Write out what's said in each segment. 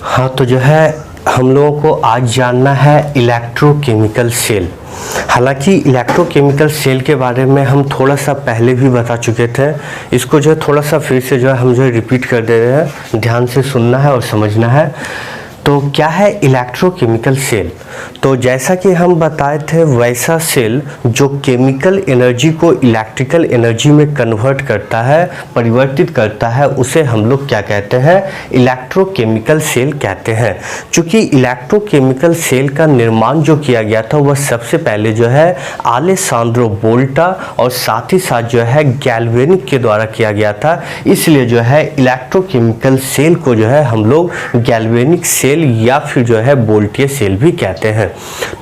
हाँ, तो जो है हम लोगों को आज जानना है इलेक्ट्रोकेमिकल सेल। हालांकि इलेक्ट्रोकेमिकल सेल के बारे में हम थोड़ा सा पहले भी बता चुके थे। इसको जो है थोड़ा सा फिर से जो है हम जो है रिपीट कर दे रहे हैं, ध्यान से सुनना है और समझना है। तो क्या है इलेक्ट्रोकेमिकल सेल? तो जैसा कि हम बताए थे वैसा सेल जो केमिकल एनर्जी को इलेक्ट्रिकल एनर्जी में कन्वर्ट करता है, परिवर्तित करता है, उसे हम लोग क्या कहते हैं? इलेक्ट्रोकेमिकल सेल कहते हैं। चूँकि इलेक्ट्रोकेमिकल सेल का निर्माण जो किया गया था वह सबसे पहले जो है अलेसांद्रो वोल्टा और साथ ही साथ जो है गैल्वेनिक के द्वारा किया गया था। इसलिए जो है इलेक्ट्रोकेमिकल सेल को जो है हम लोग गैल्वेनिक सेल या फिर जो है वोल्टीय सेल भी कहते हैं।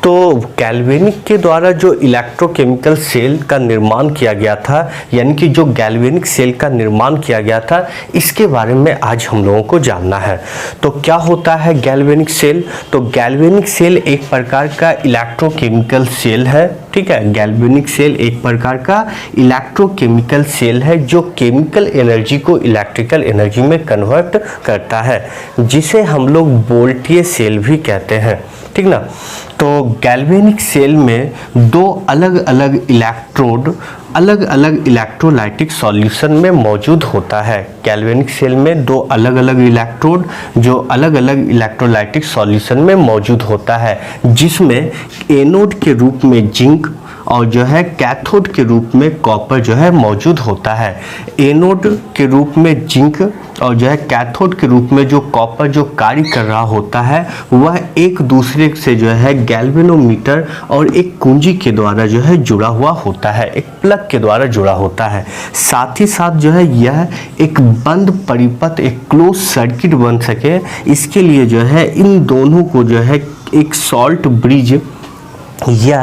तो गैल्वेनिक के द्वारा जो इलेक्ट्रोकेमिकल सेल का निर्माण किया गया था, यानी कि जो गैल्वेनिक सेल का निर्माण किया गया था, इसके बारे में आज हम लोगों को जानना है। तो क्या होता है गैल्वेनिक सेल? तो गैल्वेनिक सेल एक प्रकार का इलेक्ट्रोकेमिकल सेल है। ठीक है, गैल्वेनिक सेल एक प्रकार का इलेक्ट्रोकेमिकल सेल है जो केमिकल एनर्जी को इलेक्ट्रिकल एनर्जी में कन्वर्ट करता है, जिसे हम लोग वोल्टीय सेल भी कहते हैं। ठीक ना? तो गैल्वेनिक सेल में दो अलग अलग इलेक्ट्रोड अलग अलग इलेक्ट्रोलाइटिक सॉल्यूशन में मौजूद होता है। गैल्वेनिक सेल में दो अलग अलग इलेक्ट्रोड जो अलग अलग इलेक्ट्रोलाइटिक सॉल्यूशन में मौजूद होता है, जिसमें एनोड के रूप में जिंक और जो है कैथोड के रूप में कॉपर जो है मौजूद होता है। एनोड के रूप में जिंक और जो है कैथोड के रूप में जो कॉपर जो कार्य कर रहा होता है, वह एक दूसरे से जो है गैल्वेनोमीटर और एक कुंजी के द्वारा जो है जुड़ा हुआ होता है, एक प्लग के द्वारा जुड़ा होता है। साथ ही साथ जो है यह एक बंद परिपथ, एक क्लोज सर्किट बन सके, इसके लिए जो है इन दोनों को जो है एक सॉल्ट ब्रिज या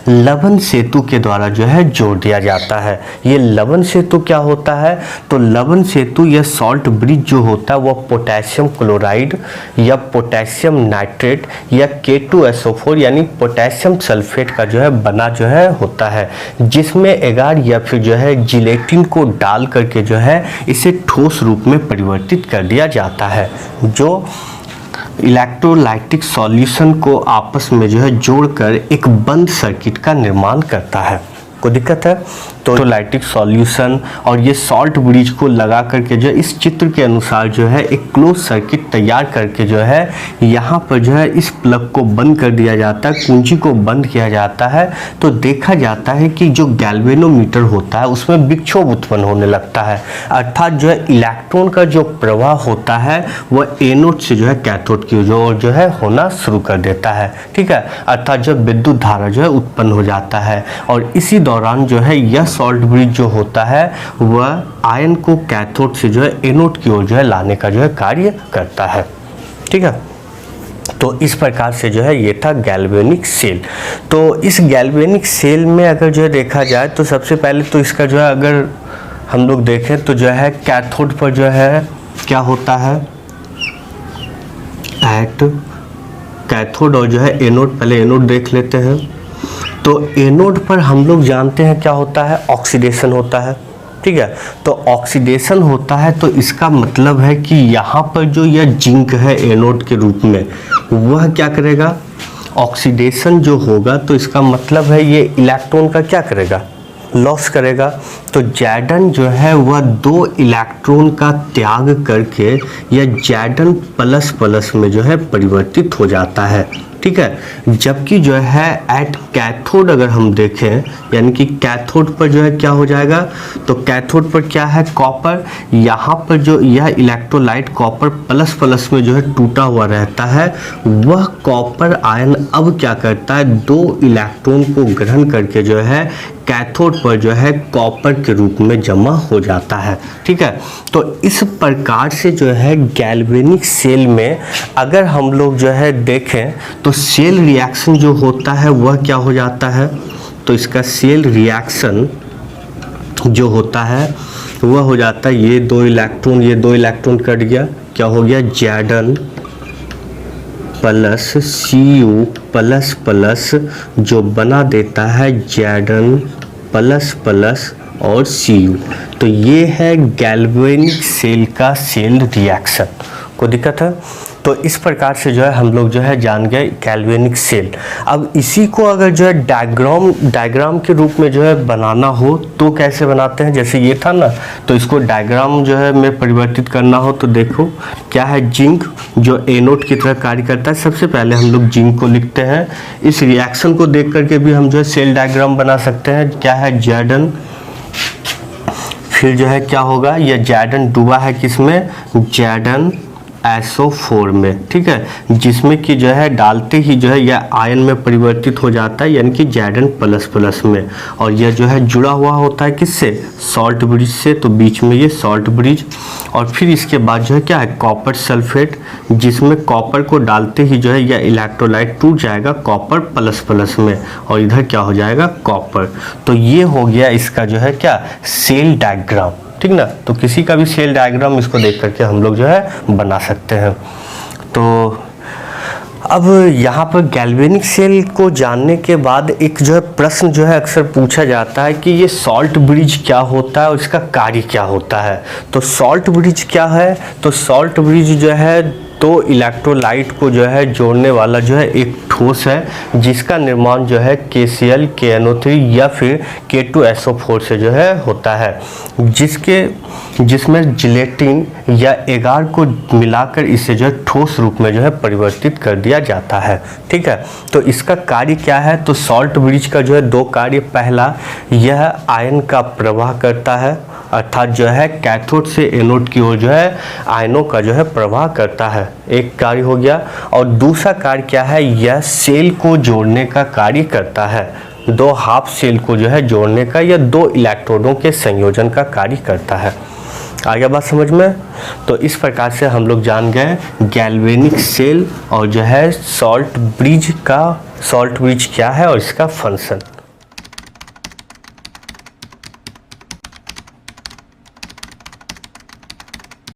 लवण सेतु के द्वारा जो है जोड़ दिया जाता है। ये लवण सेतु क्या होता है? तो लवण सेतु या सॉल्ट ब्रिज जो होता है वह पोटेशियम क्लोराइड या पोटेशियम नाइट्रेट या K2SO4 यानी पोटेशियम सल्फेट का जो है बना जो है होता है, जिसमें एगार या फिर जो है जिलेटिन को डाल करके जो है इसे ठोस रूप में परिवर्तित कर दिया जाता है, जो इलेक्ट्रोलाइटिक सॉल्यूशन को आपस में जो है जोड़कर एक बंद सर्किट का निर्माण करता है। कोई दिक्कत है? तो इलेक्ट्रोलाइटिक सॉल्यूशन और ये सॉल्ट ब्रिज को लगा करके जो इस चित्र के अनुसार जो है एक क्लोज सर्किट तैयार करके जो है यहाँ पर जो है इस प्लग को बंद कर दिया जाता है, कुंजी को बंद किया जाता है। तो देखा जाता है कि जो गैल्वेनोमीटर होता है उसमें विक्षोभ उत्पन्न होने लगता है, अर्थात जो है इलेक्ट्रॉन का जो प्रवाह होता है वह एनोड से जो है कैथोड की ओर जो है होना शुरू कर देता है। ठीक है, अर्थात जब विद्युत धारा जो है उत्पन्न हो जाता है, और इसी दौरान जो है यह सॉल्ट ब्रिज जो होता है वह आयन को कैथोड से जो है एनोड की ओर जो है लाने का जो है कार्य करता है। ठीक है, तो इस प्रकार से जो है ये था गैल्वेनिक सेल। तो इस गैल्वेनिक सेल में अगर जो है देखा जाए तो सबसे पहले तो इसका जो है अगर हम लोग देखें तो जो है कैथोड पर जो है क्या होता है, एट कैथोड और जो है एनोड, पहले एनोड देख लेते हैं। तो एनोड पर हम लोग जानते हैं क्या होता है, ऑक्सीडेशन होता है। ठीक है, तो ऑक्सीडेशन होता है तो इसका मतलब है कि यहाँ पर जो यह जिंक है एनोड के रूप में, वह क्या करेगा, ऑक्सीडेशन जो होगा, तो इसका मतलब है ये इलेक्ट्रॉन का क्या करेगा, लॉस करेगा। तो जैडन जो है वह दो इलेक्ट्रॉन का त्याग करके या जैडन प्लस प्लस में जो है परिवर्तित हो जाता है। ठीक है, जबकि जो है एट कैथोड अगर हम देखें, यानी कि कैथोड पर जो है क्या हो जाएगा, तो कैथोड पर क्या है, कॉपर, यहाँ पर जो यह इलेक्ट्रोलाइट कॉपर प्लस प्लस में जो है टूटा हुआ रहता है, वह कॉपर आयन अब क्या करता है, दो इलेक्ट्रॉन को ग्रहण करके जो है कैथोड पर जो है कॉपर के रूप में जमा हो जाता है। ठीक है, तो इस प्रकार से जो है गैल्वेनिक सेल में अगर हम लोग जो है देखें तो सेल रिएक्शन जो होता है वह क्या हो जाता है, तो इसका सेल रिएक्शन जो होता है वह हो जाता है ये दो इलेक्ट्रॉन कट गया, क्या हो गया, Jadon plus Cu plus plus जो बना देता है जैडन प्लस प्लस और Cu। तो ये है गैल्वेनिक सेल का सेल रिएक्शन। कोई दिक्कत है? तो इस प्रकार से जो है हम लोग जो है जान गए गैल्वेनिक सेल। अब इसी को अगर जो है डायग्राम के रूप में जो है बनाना हो तो कैसे बनाते हैं, जैसे ये था ना, तो इसको डायग्राम जो है में परिवर्तित करना हो तो देखो क्या है, जिंक जो एनोड की तरह कार्य करता है। सबसे पहले हम लोग जिंक को लिखते हैं, इस रिएक्शन को देख करके भी हम जो है सेल डायग्राम बना सकते हैं। क्या है, Zn, फिर जो है क्या होगा, यह Zn डूबा है किसमें, ZnSO4 में, ठीक है, जिसमें कि जो है डालते ही जो है यह आयन में परिवर्तित हो जाता है, यानी कि Zn++ में, और यह जो है जुड़ा हुआ होता है किससे, सॉल्ट ब्रिज से, तो बीच में ये सॉल्ट ब्रिज। और फिर इसके बाद जो है क्या है, कॉपर सल्फेट, जिसमें कॉपर को डालते ही जो है यह इलेक्ट्रोलाइट टूट जाएगा कॉपर++ में, और इधर क्या हो जाएगा, कॉपर। तो ये हो गया इसका जो है क्या, सेल डायग्राम, ठीक ना। तो किसी का भी सेल डायग्राम इसको देख करके हम लोग जो है बना सकते हैं। तो अब यहाँ पर गैल्वेनिक सेल को जानने के बाद एक जो है प्रश्न जो है अक्सर पूछा जाता है कि ये सॉल्ट ब्रिज क्या होता है और इसका कार्य क्या होता है। तो सॉल्ट ब्रिज क्या है, तो सॉल्ट ब्रिज जो है तो इलेक्ट्रोलाइट को जो है जोड़ने वाला जो है एक ठोस है, जिसका निर्माण जो है KCl KNO3 या फिर K2SO4 से जो है होता है, जिसमें जिलेटिन या एगार को मिलाकर इसे जो है ठोस रूप में जो है परिवर्तित कर दिया जाता है, ठीक है। तो इसका कार्य क्या है, तो सॉल्ट ब्रिज का जो है दो कार्य, पहला यह आयन का प्रवाह करता है, अर्थात जो है कैथोड से एनोड की ओर जो है आयनों का जो है प्रवाह करता है, एक कार्य हो गया। और दूसरा कार्य क्या है, यह सेल को जोड़ने का कार्य करता है, दो हाफ सेल को जो है जोड़ने का या दो इलेक्ट्रोडों के संयोजन का कार्य करता है। आगे बात समझ में। तो इस प्रकार से हम लोग जान गए गैल्वेनिक सेल और जो है सॉल्ट ब्रिज क्या है और इसका फंक्शन।